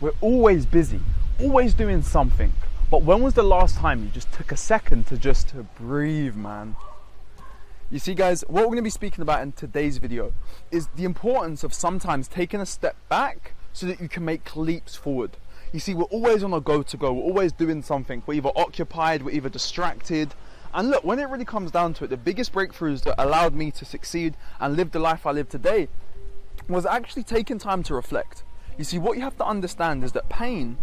We're always busy, always doing something. But when was the last time you just took a second to breathe, man? You see, guys, what we're going to be speaking about in today's video is the importance of sometimes taking a step back so that you can make leaps forward. You see, we're always on a go, we're always doing something. We're either occupied, we're either distracted. And look, when it really comes down to it, the biggest breakthroughs that allowed me to succeed and live the life I live today was actually taking time to reflect. You see, what you have to understand is that pain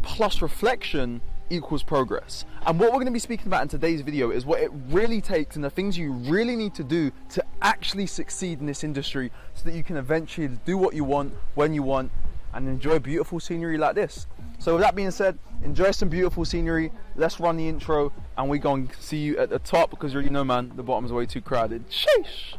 plus reflection equals progress. And what we're going to be speaking about in today's video is what it really takes and the things you really need to do to actually succeed in this industry so that you can eventually do what you want, when you want, and enjoy beautiful scenery like this. So with that being said, enjoy some beautiful scenery. Let's run the intro and we're going to see you at the top, because you already know, man, the bottom's way too crowded. Sheesh.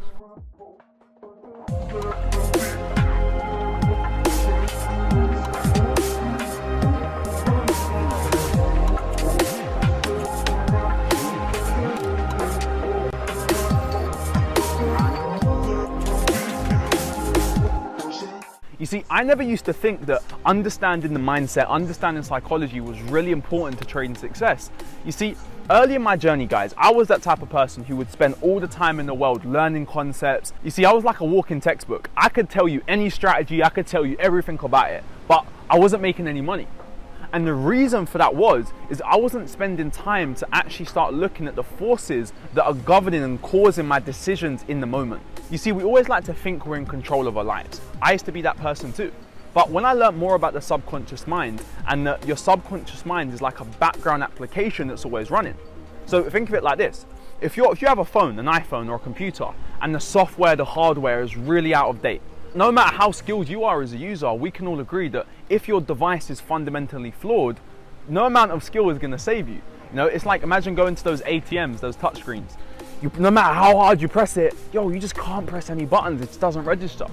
You see, I never used to think that understanding the mindset, understanding psychology was really important to trading success. You see, early in my journey, guys, I was that type of person who would spend all the time in the world learning concepts. You see, I was like a walking textbook. I could tell you any strategy, I could tell you everything about it, but I wasn't making any money. And the reason for that is I wasn't spending time to actually start looking at the forces that are governing and causing my decisions in the moment. You see, we always like to think we're in control of our lives. I used to be that person too. But when I learned more about the subconscious mind, and that your subconscious mind is like a background application that's always running. So think of it like this. If you have a phone, an iPhone or a computer, and the software, the hardware is really out of date, no matter how skilled you are as a user, we can all agree that if your device is fundamentally flawed, no amount of skill is going to save you. You know, it's like, imagine going to those ATMs, those touchscreens. No matter how hard you press it, you just can't press any buttons, it just doesn't register.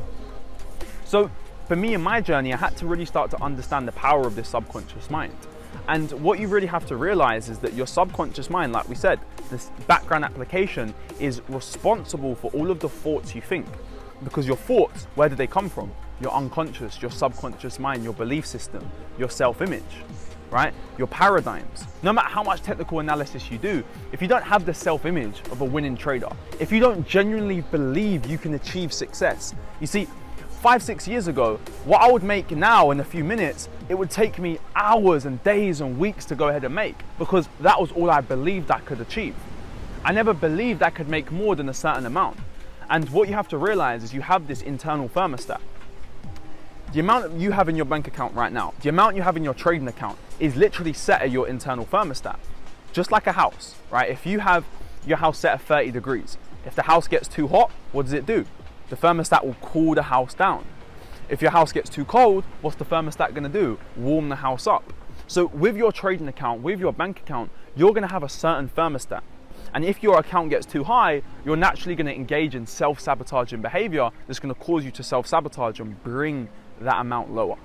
So for me in my journey, I had to really start to understand the power of this subconscious mind. And what you really have to realize is that your subconscious mind, like we said, this background application is responsible for all of the thoughts you think. Because your thoughts, where do they come from? Your unconscious, your subconscious mind, your belief system, your self-image, right? Your paradigms. No matter how much technical analysis you do, if you don't have the self-image of a winning trader, if you don't genuinely believe you can achieve success, you see, 5-6 years ago, what I would make now in a few minutes, it would take me hours and days and weeks to go ahead and make, because that was all I believed I could achieve. I never believed I could make more than a certain amount. And what you have to realize is you have this internal thermostat. The amount you have in your bank account right now, the amount you have in your trading account is literally set at your internal thermostat. Just like a house, right? If you have your house set at 30 degrees, if the house gets too hot, what does it do? The thermostat will cool the house down. If your house gets too cold, what's the thermostat going to do? Warm the house up. So with your trading account, with your bank account, you're going to have a certain thermostat. And if your account gets too high, you're naturally going to engage in self-sabotaging behavior that's going to cause you to self-sabotage and bring that amount lower.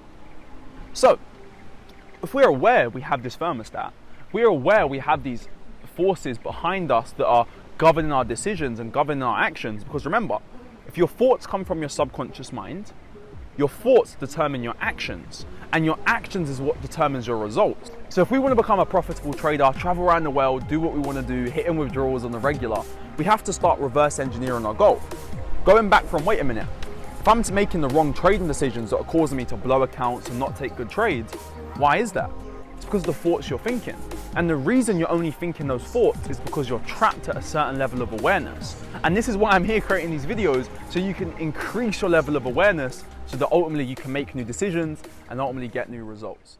So if we're aware we have this thermostat, we're aware we have these forces behind us that are governing our decisions and governing our actions. Because remember, if your thoughts come from your subconscious mind, your thoughts determine your actions, and your actions is what determines your results. So if we want to become a profitable trader, travel around the world, do what we want to do, hit in withdrawals on the regular, we have to start reverse engineering our goal. Going back from, wait a minute, if I'm making the wrong trading decisions that are causing me to blow accounts and not take good trades, why is that? It's because of the thoughts you're thinking. And the reason you're only thinking those thoughts is because you're trapped at a certain level of awareness. And this is why I'm here creating these videos, so you can increase your level of awareness so that ultimately you can make new decisions and ultimately get new results.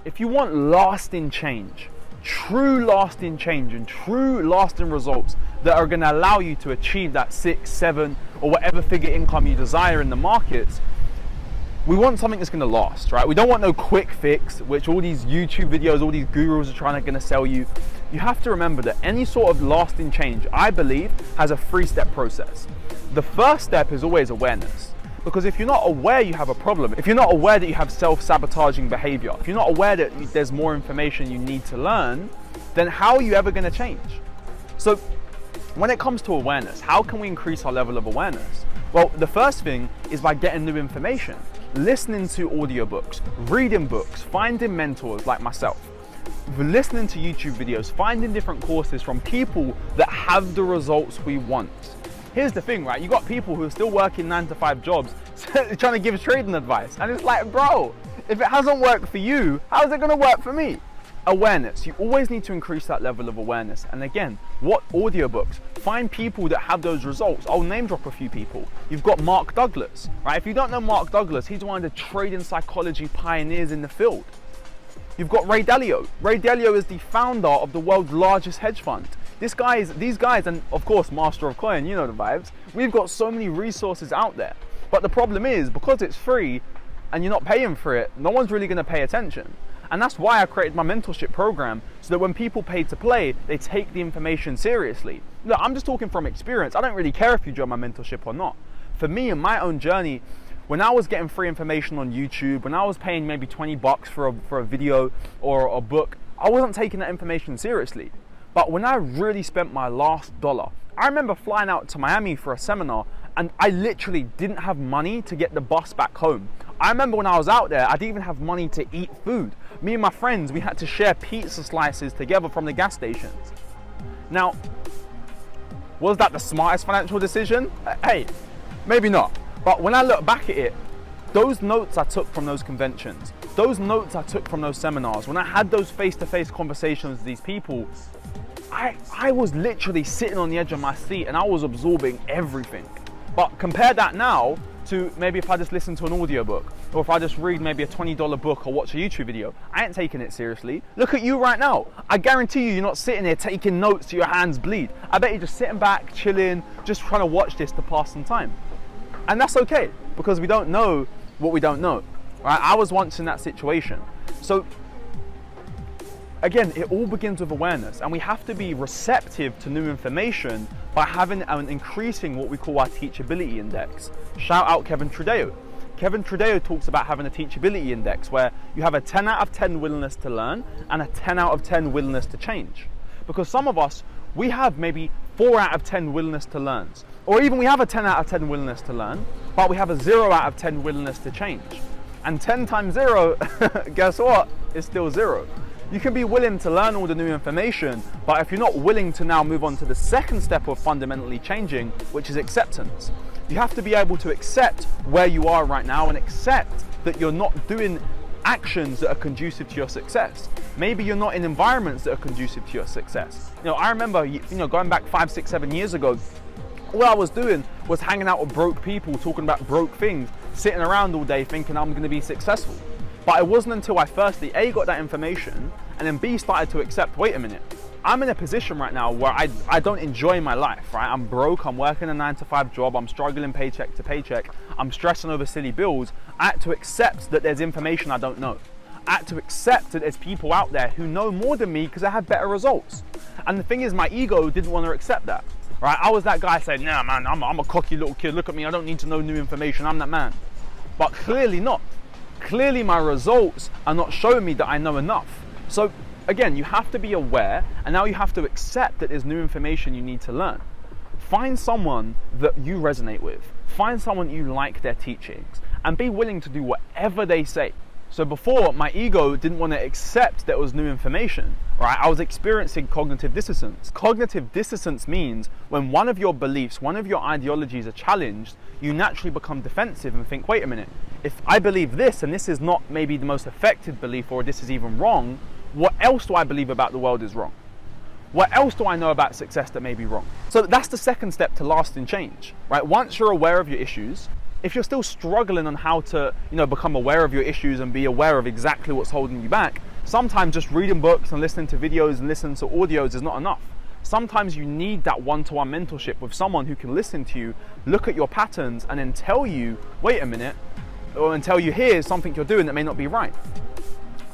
If you want lasting change, true lasting change and true lasting results that are going to allow you to achieve that 6, 7 or whatever figure income you desire in the markets, we want something that's going to last, right? We don't want no quick fix, which all these YouTube videos, all these gurus are going to sell you. You have to remember that any sort of lasting change, I believe, has a 3-step process. The first step is always awareness. Because if you're not aware you have a problem, if you're not aware that you have self-sabotaging behavior, if you're not aware that there's more information you need to learn, then how are you ever going to change? So when it comes to awareness, how can we increase our level of awareness? Well, the first thing is by getting new information, listening to audiobooks, reading books, finding mentors like myself, listening to YouTube videos, finding different courses from people that have the results we want. Here's the thing, right? You got people who are still working 9-to-5 jobs trying to give trading advice. And it's like, bro, if it hasn't worked for you, how's it gonna work for me? Awareness. You always need to increase that level of awareness. And again, what audiobooks? Find people that have those results. I'll name drop a few people. You've got Mark Douglas, right? If you don't know Mark Douglas, he's one of the trading psychology pioneers in the field. You've got Ray Dalio. Ray Dalio is the founder of the world's largest hedge fund. These guys, and of course, Master of Coin, you know the vibes. We've got so many resources out there. But the problem is, because it's free and you're not paying for it, no one's really gonna pay attention. And that's why I created my mentorship program, so that when people pay to play, they take the information seriously. Look, I'm just talking from experience. I don't really care if you join my mentorship or not. For me, in my own journey, when I was getting free information on YouTube, when I was paying maybe $20 for a video or a book, I wasn't taking that information seriously. But when I really spent my last dollar, I remember flying out to Miami for a seminar, and I literally didn't have money to get the bus back home. I remember when I was out there, I didn't even have money to eat food. Me and my friends, we had to share pizza slices together from the gas stations. Now, was that the smartest financial decision? Hey, maybe not. But when I look back at it, those notes I took from those conventions, those notes I took from those seminars, when I had those face-to-face conversations with these people, I was literally sitting on the edge of my seat and I was absorbing everything. But compare that now to maybe if I just listen to an audiobook, or if I just read maybe a $20 book or watch a YouTube video. I ain't taking it seriously. Look at you right now. I guarantee you're not sitting there taking notes till your hands bleed. I bet you're just sitting back, chilling, just trying to watch this to pass some time. And that's okay, because we don't know what we don't know. Right? I was once in that situation. So again, it all begins with awareness, and we have to be receptive to new information by having and increasing what we call our teachability index. Shout out Kevin Trudeo. Kevin Trudeo talks about having a teachability index where you have a 10 out of 10 willingness to learn and a 10 out of 10 willingness to change. Because some of us, we have maybe 4 out of 10 willingness to learn, or even we have a 10 out of 10 willingness to learn, but we have a 0 out of 10 willingness to change. And 10 times 0, guess what? It's still 0. You can be willing to learn all the new information, but if you're not willing to now move on to the second step of fundamentally changing, which is acceptance, you have to be able to accept where you are right now and accept that you're not doing actions that are conducive to your success. Maybe you're not in environments that are conducive to your success. You know, I remember, going back 5, 6, 7 years ago, all I was doing was hanging out with broke people, talking about broke things, sitting around all day thinking I'm going to be successful. But it wasn't until I firstly A, got that information, and then B, started to accept, wait a minute, I'm in a position right now where I don't enjoy my life, right? I'm broke, I'm working a 9-to-5 job, I'm struggling paycheck to paycheck, I'm stressing over silly bills. I had to accept that there's information I don't know. I had to accept that there's people out there who know more than me because I have better results. And the thing is, my ego didn't want to accept that, right? I was that guy saying, nah man, I'm a cocky little kid, look at me, I don't need to know new information, I'm that man. But clearly not. Clearly my results are not showing me that I know enough. So again, you have to be aware, and now you have to accept that there's new information you need to learn. Find someone that you resonate with. Find someone you like their teachings, and be willing to do whatever they say. So before, my ego didn't want to accept that it was new information, right? I was experiencing cognitive dissonance. Cognitive dissonance means when one of your beliefs, one of your ideologies are challenged, you naturally become defensive and think, wait a minute, if I believe this and this is not maybe the most effective belief, or this is even wrong, what else do I believe about the world is wrong? What else do I know about success that may be wrong? So that's the second step to lasting change, right? Once you're aware of your issues, if you're still struggling on how to, become aware of your issues and be aware of exactly what's holding you back, sometimes just reading books and listening to videos and listening to audios is not enough. Sometimes you need that one-to-one mentorship with someone who can listen to you, look at your patterns, and then tell you, wait a minute, and tell you here's something you're doing that may not be right.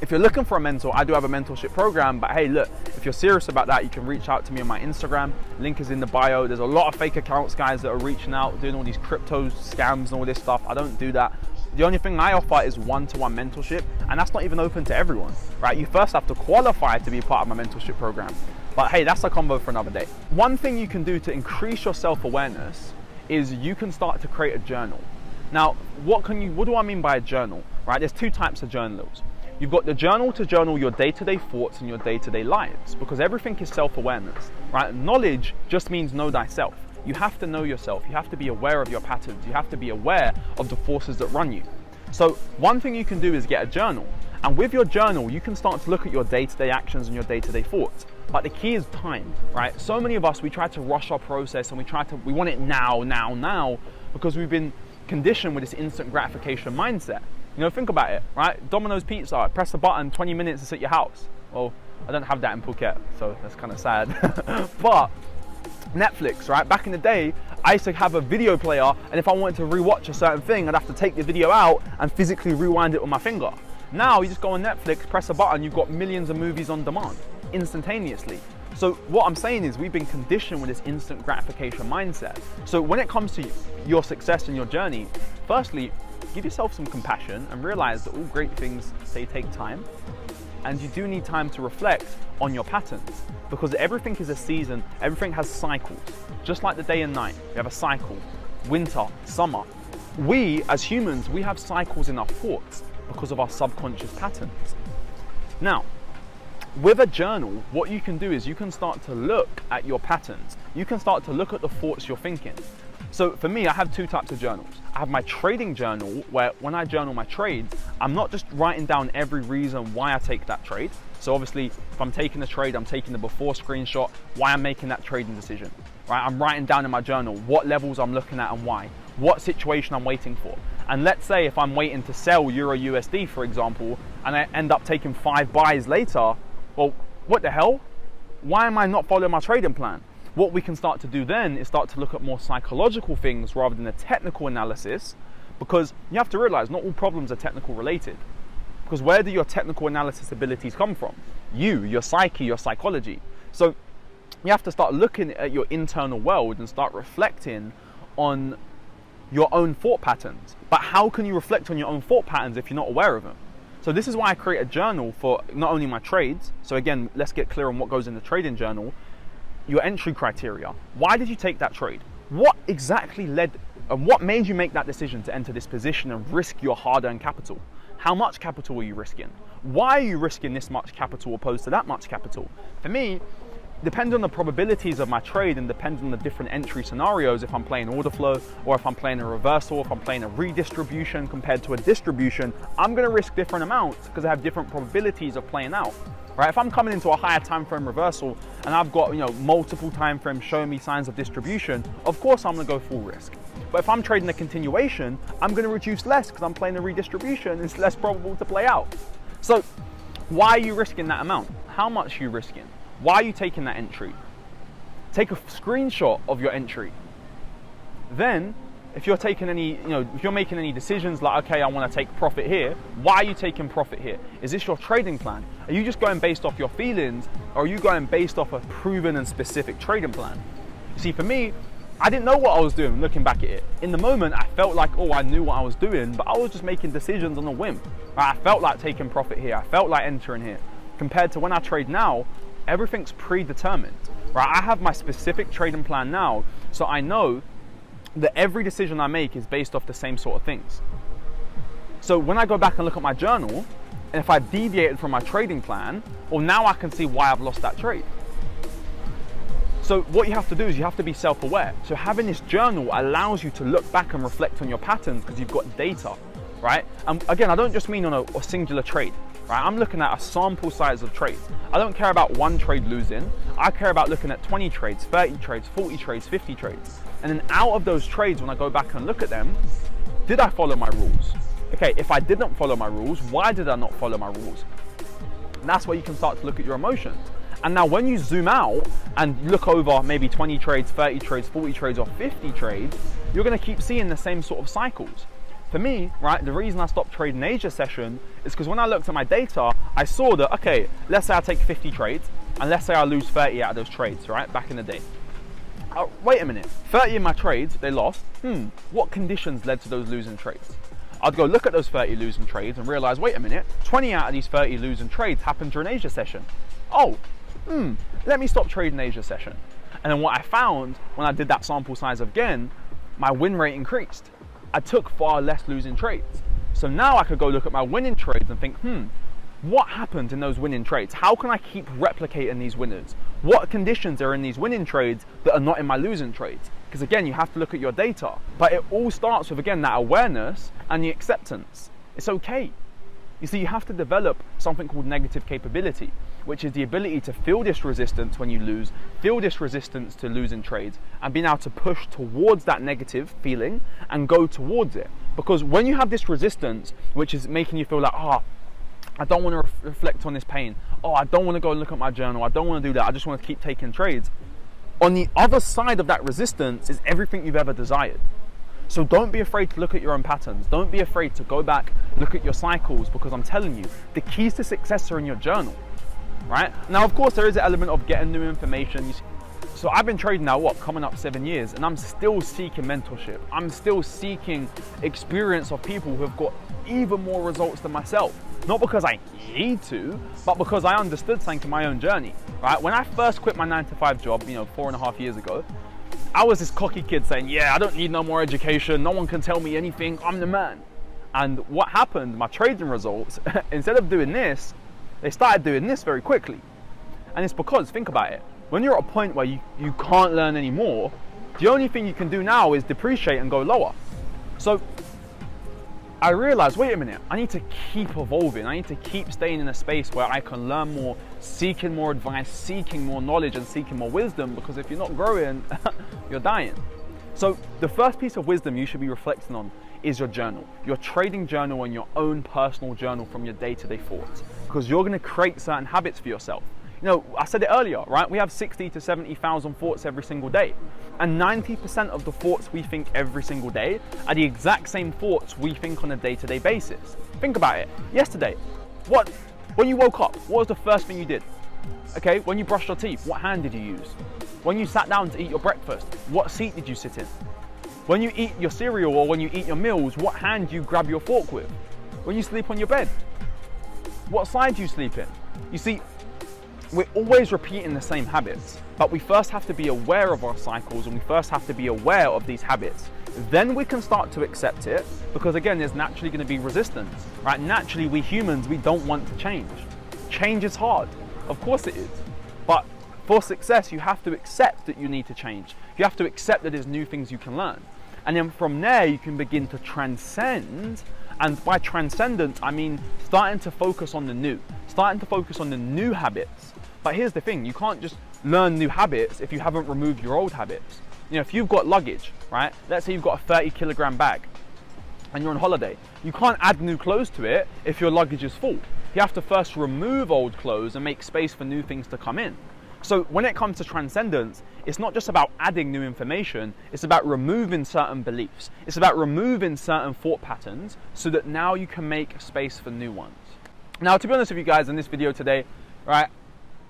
If you're looking for a mentor, I do have a mentorship program, but hey, look, if you're serious about that, you can reach out to me on my Instagram. Link is in the bio. There's a lot of fake accounts, guys, that are reaching out, doing all these crypto scams and all this stuff. I don't do that. The only thing I offer is one-to-one mentorship, and that's not even open to everyone, right? You first have to qualify to be a part of my mentorship program. But hey, that's a combo for another day. One thing you can do to increase your self-awareness is you can start to create a journal. Now, what do I mean by a journal, right? There's two types of journals. You've got the journal to journal your day-to-day thoughts and your day-to-day lives, because everything is self-awareness, right? Knowledge just means know thyself. You have to know yourself. You have to be aware of your patterns. You have to be aware of the forces that run you. So one thing you can do is get a journal. And with your journal, you can start to look at your day-to-day actions and your day-to-day thoughts. But the key is time, right? So many of us, we try to rush our process and we want it now, because we've been conditioned with this instant gratification mindset. You know, think about it, right? Domino's Pizza, press a button, 20 minutes, it's at your house. Well, I don't have that in Phuket, so that's kind of sad. But Netflix, right? Back in the day, I used to have a video player, and if I wanted to rewatch a certain thing, I'd have to take the video out and physically rewind it with my finger. Now, you just go on Netflix, press a button, you've got millions of movies on demand, instantaneously. So what I'm saying is we've been conditioned with this instant gratification mindset. So when it comes to your success and your journey, firstly, give yourself some compassion and realize that all great things, they take time. And you do need time to reflect on your patterns, because everything is a season, everything has cycles. Just like the day and night, we have a cycle, winter, summer. We, as humans, we have cycles in our thoughts because of our subconscious patterns. Now, with a journal, what you can do is you can start to look at your patterns. You can start to look at the thoughts you're thinking. So for me, I have two types of journals. I have my trading journal, where when I journal my trades, I'm not just writing down every reason why I take that trade. So obviously, if I'm taking a trade, I'm taking the before screenshot, why I'm making that trading decision, right? I'm writing down in my journal what levels I'm looking at and why, what situation I'm waiting for. And let's say if I'm waiting to sell Euro USD, for example, and I end up taking 5 buys later, well, what the hell? Why am I not following my trading plan? What we can start to do then is start to look at more psychological things rather than a technical analysis, because you have to realize not all problems are technical related. Because where do your technical analysis abilities come from? Your psyche, your psychology. So you have to start looking at your internal world and start reflecting on your own thought patterns. But how can you reflect on your own thought patterns if you're not aware of them? So this is why I create a journal for not only my trades. So again, let's get clear on what goes in the trading journal. Your entry criteria. Why did you take that trade? What exactly led and what made you make that decision to enter this position and risk your hard-earned capital? How much capital are you risking? Why are you risking this much capital opposed to that much capital? For me, depends on the probabilities of my trade and depends on the different entry scenarios. If I'm playing order flow, or if I'm playing a reversal, if I'm playing a redistribution compared to a distribution, I'm going to risk different amounts because I have different probabilities of playing out. Right? If I'm coming into a higher time frame reversal and I've got multiple time frames showing me signs of distribution, of course I'm going to go full risk. But if I'm trading a continuation, I'm going to reduce less because I'm playing a redistribution. It's less probable to play out. So why are you risking that amount? How much are you risking? Why are you taking that entry? Take a screenshot of your entry. Then, if you're taking any, if you're making any decisions like, okay, I want to take profit here, why are you taking profit here? Is this your trading plan? Are you just going based off your feelings, or are you going based off a proven and specific trading plan? You see, for me, I didn't know what I was doing looking back at it. In the moment, I felt like, I knew what I was doing, but I was just making decisions on a whim. I felt like taking profit here. I felt like entering here. Compared to when I trade now, everything's predetermined, right? I have my specific trading plan now, so I know that every decision I make is based off the same sort of things. So when I go back and look at my journal, and if I've deviated from my trading plan, well, now I can see why I've lost that trade. So what you have to do is you have to be self-aware. So having this journal allows you to look back and reflect on your patterns because you've got data, right? And again, I don't just mean on a singular trade. Right? I'm looking at a sample size of trades. I don't care about one trade losing. I care about looking at 20 trades, 30 trades, 40 trades, 50 trades. And then out of those trades, when I go back and look at them, did I follow my rules? Okay, if I didn't follow my rules, why did I not follow my rules? And that's where you can start to look at your emotions. And now when you zoom out and look over maybe 20 trades, 30 trades, 40 trades, or 50 trades, you're gonna keep seeing the same sort of cycles. For me, right, the reason I stopped trading Asia session is because when I looked at my data, I saw that, okay, let's say I take 50 trades, and let's say I lose 30 out of those trades, right, back in the day. Wait a minute, 30 of my trades, they lost. What conditions led to those losing trades? I'd go look at those 30 losing trades and realize, wait a minute, 20 out of these 30 losing trades happened during Asia session. Let me stop trading Asia session. And then what I found when I did that sample size again, my win rate increased. I took far less losing trades. So now I could go look at my winning trades and think, what happened in those winning trades? How can I keep replicating these winners? What conditions are in these winning trades that are not in my losing trades? Because again, you have to look at your data. But it all starts with, again, that awareness and the acceptance. It's okay. You see, you have to develop something called negative capability, which is the ability to feel this resistance when you lose, feel this resistance to losing trades, and being able to push towards that negative feeling and go towards it. Because when you have this resistance, which is making you feel like, I don't want to reflect on this pain. I don't want to go and look at my journal. I don't want to do that. I just want to keep taking trades. On the other side of that resistance is everything you've ever desired. So don't be afraid to look at your own patterns. Don't be afraid to go back, look at your cycles, because I'm telling you, the keys to success are in your journal, right? Now, of course, there is an element of getting new information. So I've been trading now, coming up 7 years, and I'm still seeking mentorship. I'm still seeking experience of people who have got even more results than myself. Not because I need to, but because I understood something in my own journey, right? When I first quit my 9-to-5 job, 4.5 years ago, I was this cocky kid saying, I don't need no more education. No one can tell me anything. I'm the man. And what happened, my trading results, instead of doing this, they started doing this very quickly. And it's because, think about it, when you're at a point where you can't learn anymore, the only thing you can do now is depreciate and go lower. So I realized, wait a minute, I need to keep evolving. I need to keep staying in a space where I can learn more, seeking more advice, seeking more knowledge, and seeking more wisdom, because if you're not growing, you're dying. So the first piece of wisdom you should be reflecting on is your journal, your trading journal, and your own personal journal from your day-to-day thoughts, because you're going to create certain habits for yourself. I said it earlier, right? We have 60 to 70,000 thoughts every single day. And 90% of the thoughts we think every single day are the exact same thoughts we think on a day-to-day basis. Think about it. Yesterday, when you woke up, what was the first thing you did? Okay, when you brushed your teeth, what hand did you use? When you sat down to eat your breakfast, what seat did you sit in? When you eat your cereal or when you eat your meals, what hand do you grab your fork with? When you sleep on your bed, what side do you sleep in? You see, we're always repeating the same habits, but we first have to be aware of our cycles, and we first have to be aware of these habits. Then we can start to accept it, because again, there's naturally going to be resistance, right? Naturally, we humans, we don't want to change. Change is hard. Of course it is. But for success, you have to accept that you need to change. You have to accept that there's new things you can learn. And then from there, you can begin to transcend. And by transcendence, I mean starting to focus on the new, starting to focus on the new habits. But here's the thing, you can't just learn new habits if you haven't removed your old habits. If you've got luggage, right? Let's say you've got a 30-kilogram bag and you're on holiday. You can't add new clothes to it if your luggage is full. You have to first remove old clothes and make space for new things to come in. So when it comes to transcendence, it's not just about adding new information, it's about removing certain beliefs. It's about removing certain thought patterns so that now you can make space for new ones. Now, to be honest with you guys, in this video today, right,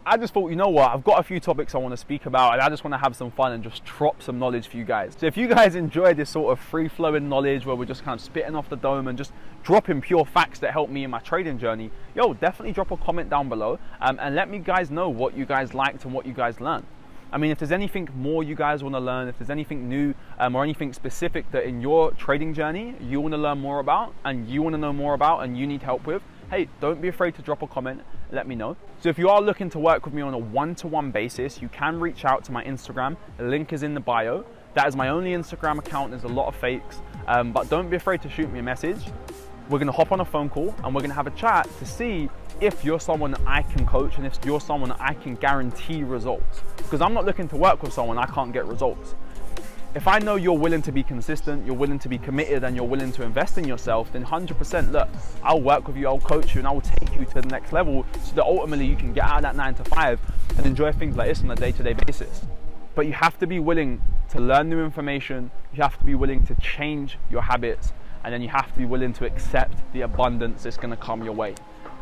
I just thought, I've got a few topics I want to speak about, and I just want to have some fun and just drop some knowledge for you guys. So if you guys enjoy this sort of free-flowing knowledge where we're just kind of spitting off the dome and just dropping pure facts that help me in my trading journey, definitely drop a comment down below and let me guys know what you guys liked and what you guys learned. I mean, if there's anything more you guys want to learn, if there's anything new or anything specific that in your trading journey you want to learn more about and you want to know more about and you need help with, hey, don't be afraid to drop a comment, let me know. So if you are looking to work with me on a one-to-one basis, you can reach out to my Instagram. The link is in the bio. That is my only Instagram account. There's a lot of fakes, but don't be afraid to shoot me a message. We're gonna hop on a phone call and we're gonna have a chat to see if you're someone that I can coach and if you're someone that I can guarantee results. Because I'm not looking to work with someone I can't get results. If I know you're willing to be consistent, you're willing to be committed, and you're willing to invest in yourself, then 100%, look, I'll work with you, I'll coach you, and I will take you to the next level so that ultimately you can get out of that 9 to 5 and enjoy things like this on a day-to-day basis. But you have to be willing to learn new information, you have to be willing to change your habits, and then you have to be willing to accept the abundance that's going to come your way.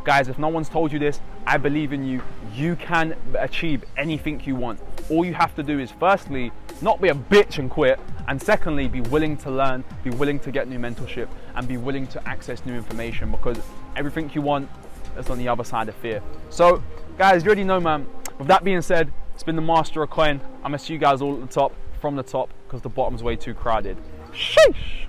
Guys, if no one's told you this, I believe in you. You can achieve anything you want. All you have to do is, firstly, not be a bitch and quit, and secondly, be willing to learn, be willing to get new mentorship, and be willing to access new information, because everything you want is on the other side of fear. So, guys, you already know, man. With that being said, it's been the Master of Coin. I'm going to see you guys all at the top, from the top, because the bottom's way too crowded. Sheesh!